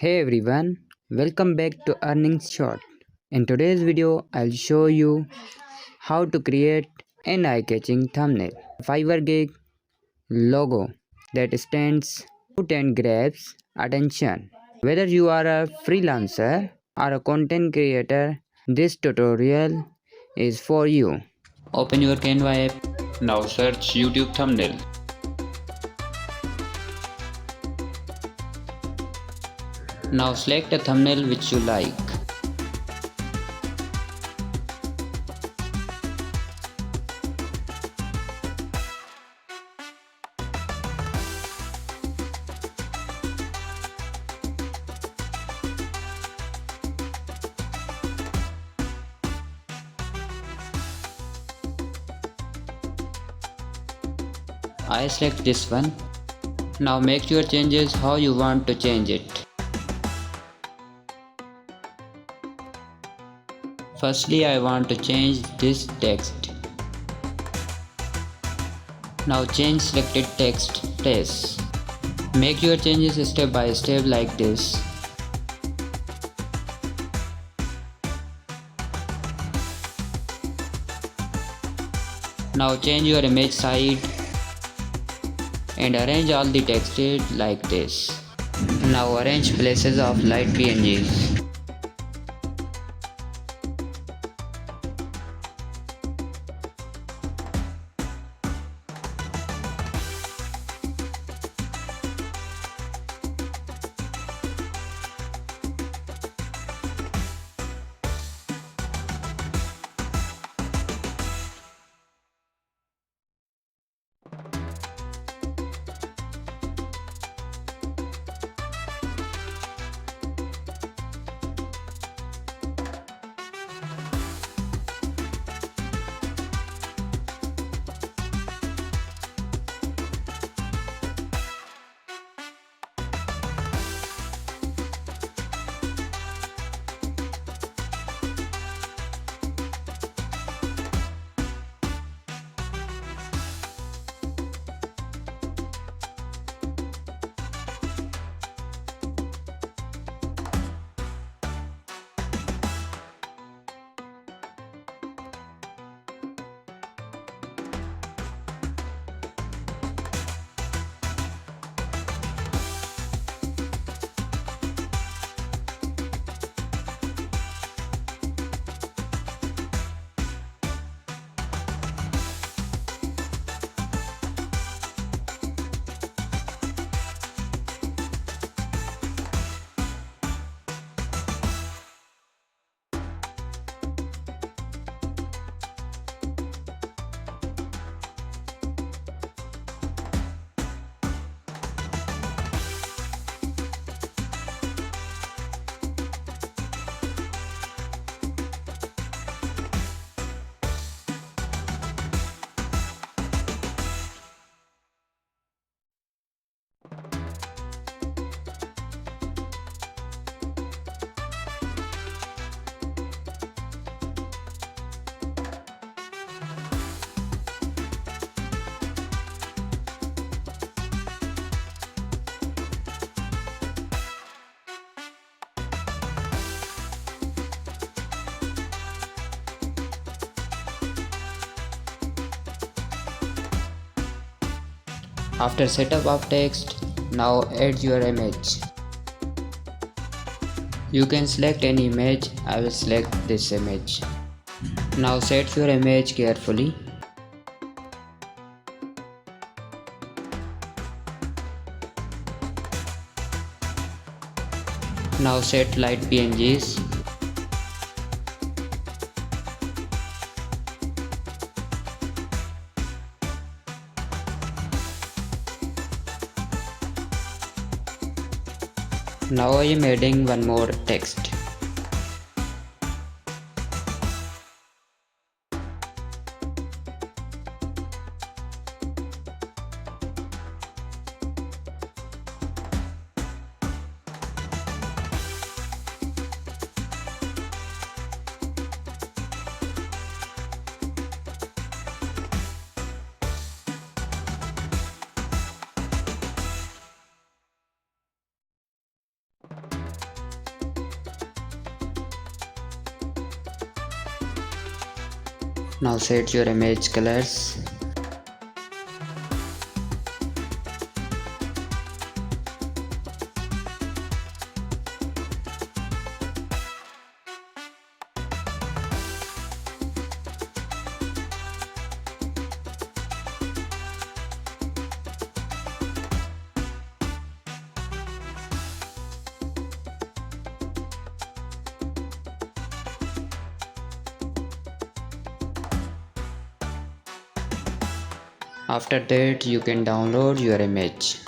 Hey everyone, welcome back to Earning Short. In today's video, I'll show you how to create an eye-catching thumbnail, Fiverr gig logo that stands out and grabs attention. Whether you are a freelancer or a content creator, this tutorial is for you. Open your Canva app. Now search YouTube thumbnail. Now select a thumbnail which you like. I select this one. Now make your changes how you want to change it. Firstly, I want to change this text. Now change selected text place. Make your changes step by step like this. Now change your image size and arrange all the text like this. Now arrange places of light PNGs. After setup of text, now add your image. You can select any image. I will select this image. Now set your image carefully. Now set light PNGs. Now I am adding one more text. Now set your image colors. After that, you can download your image.